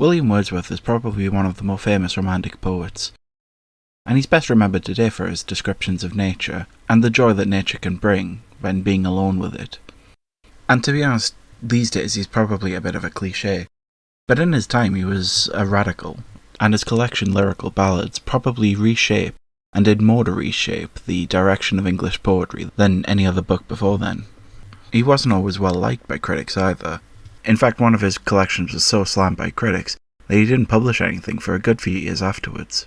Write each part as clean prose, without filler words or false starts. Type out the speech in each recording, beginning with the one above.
William Wordsworth is probably one of the more famous romantic poets, and he's best remembered today for his descriptions of nature, and the joy that nature can bring when being alone with it. And to be honest, these days he's probably a bit of a cliché, but in his time he was a radical, and his collection Lyrical Ballads probably reshape, and did more to reshape, the direction of English poetry than any other book before then. He wasn't always well liked by critics either. In fact, one of his collections was so slammed by critics that he didn't publish anything for a good few years afterwards.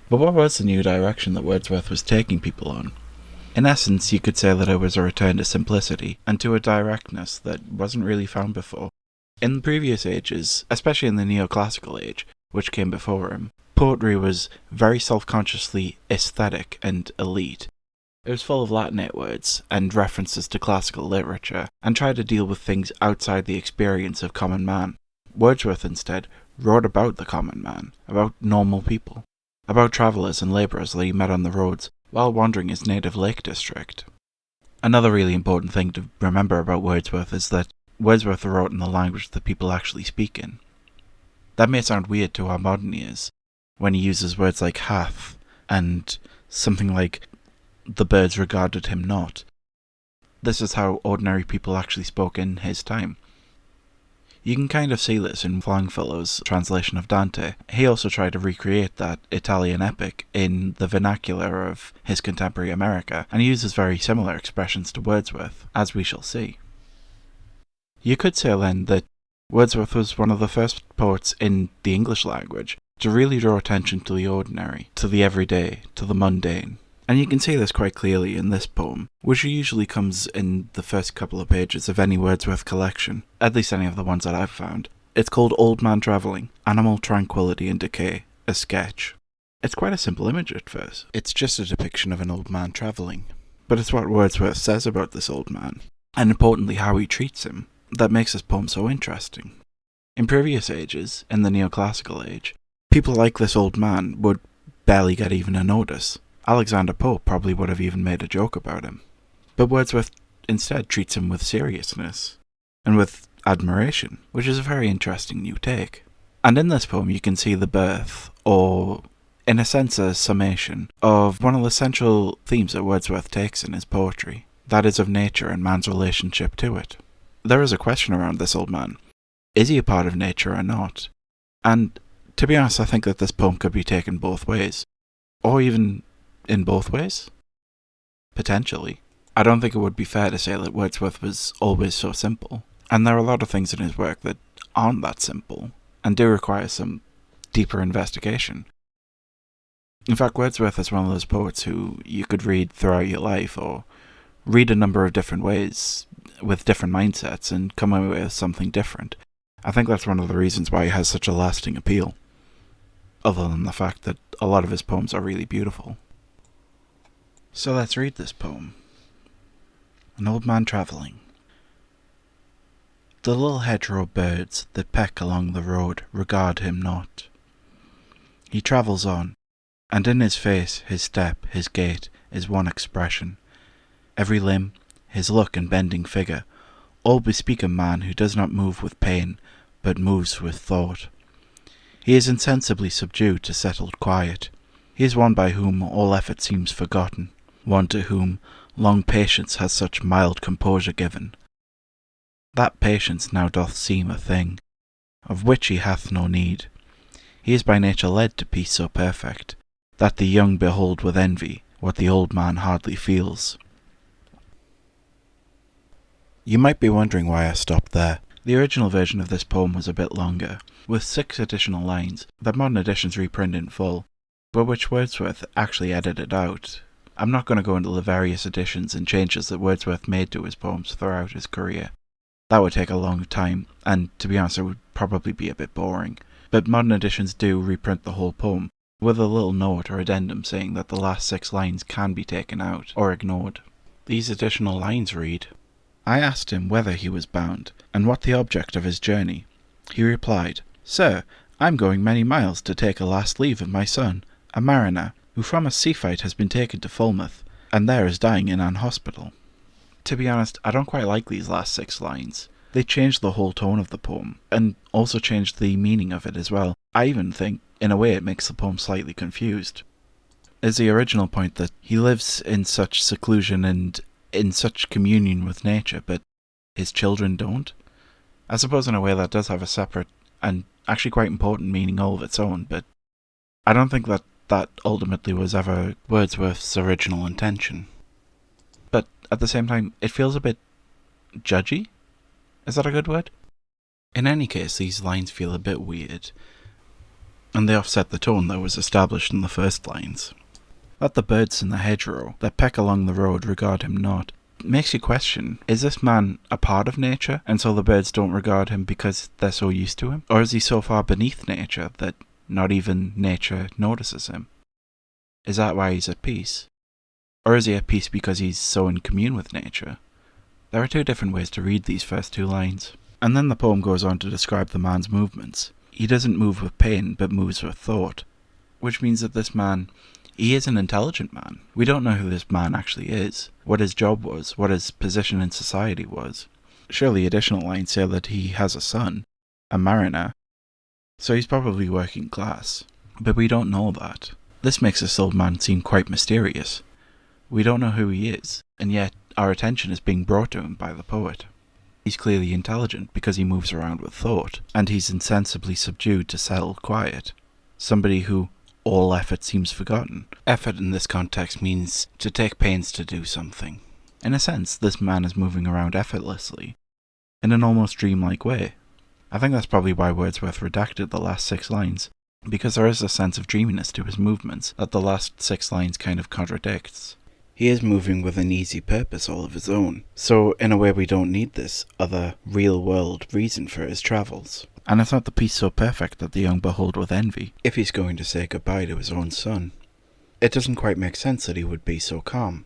But what was the new direction that Wordsworth was taking people on? In essence, you could say that it was a return to simplicity, and to a directness that wasn't really found before. In the previous ages, especially in the neoclassical age, which came before him, poetry was very self-consciously aesthetic and elite. It was full of Latinate words and references to classical literature, and tried to deal with things outside the experience of common man. Wordsworth instead wrote about the common man, about normal people, about travellers and labourers that he met on the roads while wandering his native Lake District. Another really important thing to remember about Wordsworth is that Wordsworth wrote in the language that people actually speak in. That may sound weird to our modern ears, when he uses words like hath, and something like the birds regarded him not. This is how ordinary people actually spoke in his time. You can kind of see this in Longfellow's translation of Dante. He also tried to recreate that Italian epic in the vernacular of his contemporary America, and he uses very similar expressions to Wordsworth, as we shall see. You could say then that Wordsworth was one of the first poets in the English language to really draw attention to the ordinary, to the everyday, to the mundane. And you can see this quite clearly in this poem, which usually comes in the first couple of pages of any Wordsworth collection, at least any of the ones that I've found. It's called Old Man Travelling, Animal Tranquility and Decay, a Sketch. It's quite a simple image at first. It's just a depiction of an old man travelling. But it's what Wordsworth says about this old man, and importantly how he treats him, that makes this poem so interesting. In previous ages, in the neoclassical age, people like this old man would barely get even a notice. Alexander Pope probably would have even made a joke about him. But Wordsworth instead treats him with seriousness, and with admiration, which is a very interesting new take. And in this poem you can see the birth, or in a sense a summation, of one of the central themes that Wordsworth takes in his poetry, that is of nature and man's relationship to it. There is a question around this old man. Is he a part of nature or not? And to be honest, I think that this poem could be taken both ways. Or even in both ways? Potentially. I don't think it would be fair to say that Wordsworth was always so simple. And there are a lot of things in his work that aren't that simple, and do require some deeper investigation. In fact, Wordsworth is one of those poets who you could read throughout your life, or read a number of different ways, with different mindsets, and come away with something different. I think that's one of the reasons why he has such a lasting appeal. Other than the fact that a lot of his poems are really beautiful. So let's read this poem. An Old Man Travelling. The little hedgerow birds that peck along the road regard him not. He travels on, and in his face, his step, his gait, is one expression. Every limb, his look and bending figure, all bespeak a man who does not move with pain, but moves with thought. He is insensibly subdued to settled quiet. He is one by whom all effort seems forgotten, one to whom long patience has such mild composure given. That patience now doth seem a thing, of which he hath no need. He is by nature led to peace so perfect, that the young behold with envy what the old man hardly feels. You might be wondering why I stopped there. The original version of this poem was a bit longer, with 6 additional lines that modern editions reprint in full, but which Wordsworth actually edited out. I'm not going to go into the various additions and changes that Wordsworth made to his poems throughout his career. That would take a long time, and to be honest it would probably be a bit boring. But modern editions do reprint the whole poem, with a little note or addendum saying that the last 6 lines can be taken out or ignored. These additional lines read, I asked him whither he was bound, and what the object of his journey. He replied, Sir, I'm going many miles to take a last leave of my son, a mariner, who from a sea fight has been taken to Falmouth, and there is dying in an hospital. To be honest, I don't quite like these last 6 lines. They changed the whole tone of the poem, and also changed the meaning of it as well. I even think, in a way, it makes the poem slightly confused. There's the original point that he lives in such seclusion and in such communion with nature, but his children don't. I suppose in a way that does have a separate and actually quite important meaning all of its own, but I don't think that that ultimately was ever Wordsworth's original intention. But at the same time, it feels a bit judgy? Is that a good word? In any case, these lines feel a bit weird, and they offset the tone that was established in the first lines. That the birds in the hedgerow that peck along the road regard him not makes you question, is this man a part of nature, and so the birds don't regard him because they're so used to him? Or is he so far beneath nature that not even nature notices him? Is that why he's at peace? Or is he at peace because he's so in commune with nature? There are two different ways to read these first two lines. And then the poem goes on to describe the man's movements. He doesn't move with pain, but moves with thought. Which means that this man, he is an intelligent man. We don't know who this man actually is, what his job was, what his position in society was. Surely additional lines say that he has a son, a mariner, so he's probably working class. But we don't know that. This makes this old man seem quite mysterious. We don't know who he is, and yet our attention is being brought to him by the poet. He's clearly intelligent because he moves around with thought, and he's insensibly subdued to settle quiet. Somebody who all effort seems forgotten. Effort in this context means to take pains to do something. In a sense, this man is moving around effortlessly, in an almost dreamlike way. I think that's probably why Wordsworth redacted the last 6 lines, because there is a sense of dreaminess to his movements that the last 6 lines kind of contradicts. He is moving with an easy purpose all of his own, so in a way we don't need this other real-world reason for his travels. And it's not the peace so perfect that the young behold with envy, if he's going to say goodbye to his own son. It doesn't quite make sense that he would be so calm,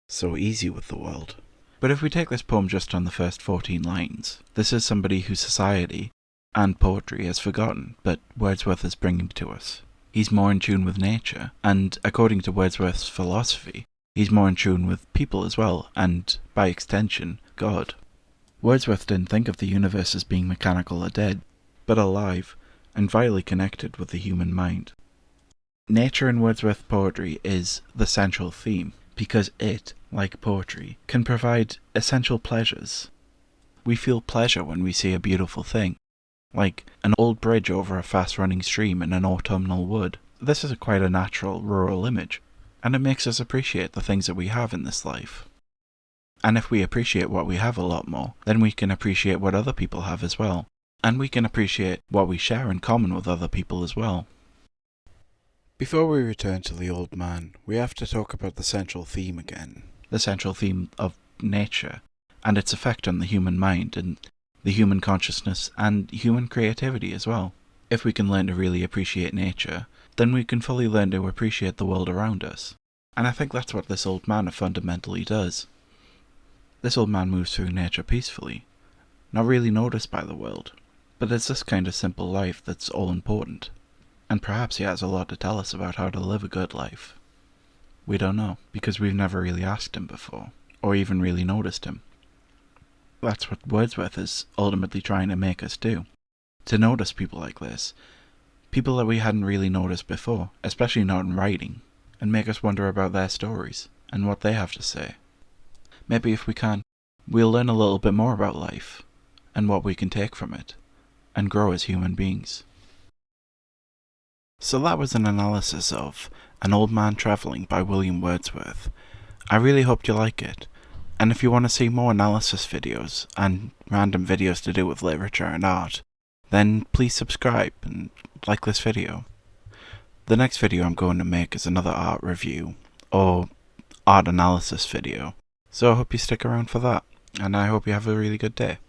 so easy with the world. But if we take this poem just on the first 14 lines, this is somebody whose society and poetry has forgotten, but Wordsworth is bringing to us. He's more in tune with nature, and according to Wordsworth's philosophy, he's more in tune with people as well, and, by extension, God. Wordsworth didn't think of the universe as being mechanical or dead, but alive, and vitally connected with the human mind. Nature in Wordsworth poetry is the central theme, because it, like poetry, can provide essential pleasures. We feel pleasure when we see a beautiful thing, like an old bridge over a fast-running stream in an autumnal wood. This is quite a natural rural image, and it makes us appreciate the things that we have in this life. And if we appreciate what we have a lot more, then we can appreciate what other people have as well. And we can appreciate what we share in common with other people as well. Before we return to the old man, we have to talk about the central theme again. The central theme of nature, and its effect on the human mind, and the human consciousness, and human creativity as well. If we can learn to really appreciate nature, then we can fully learn to appreciate the world around us. And I think that's what this old man fundamentally does. This old man moves through nature peacefully, not really noticed by the world. But it's this kind of simple life that's all important. And perhaps he has a lot to tell us about how to live a good life. We don't know, because we've never really asked him before, or even really noticed him. That's what Wordsworth is ultimately trying to make us do. To notice people like this. People that we hadn't really noticed before, especially not in writing, and make us wonder about their stories, and what they have to say. Maybe if we can, we'll learn a little bit more about life, and what we can take from it, and grow as human beings. So that was an analysis of An Old Man Travelling by William Wordsworth. I really hoped you like it, and if you want to see more analysis videos and random videos to do with literature and art, then please subscribe and like this video. The next video I'm going to make is another art review, or art analysis video, so I hope you stick around for that, and I hope you have a really good day.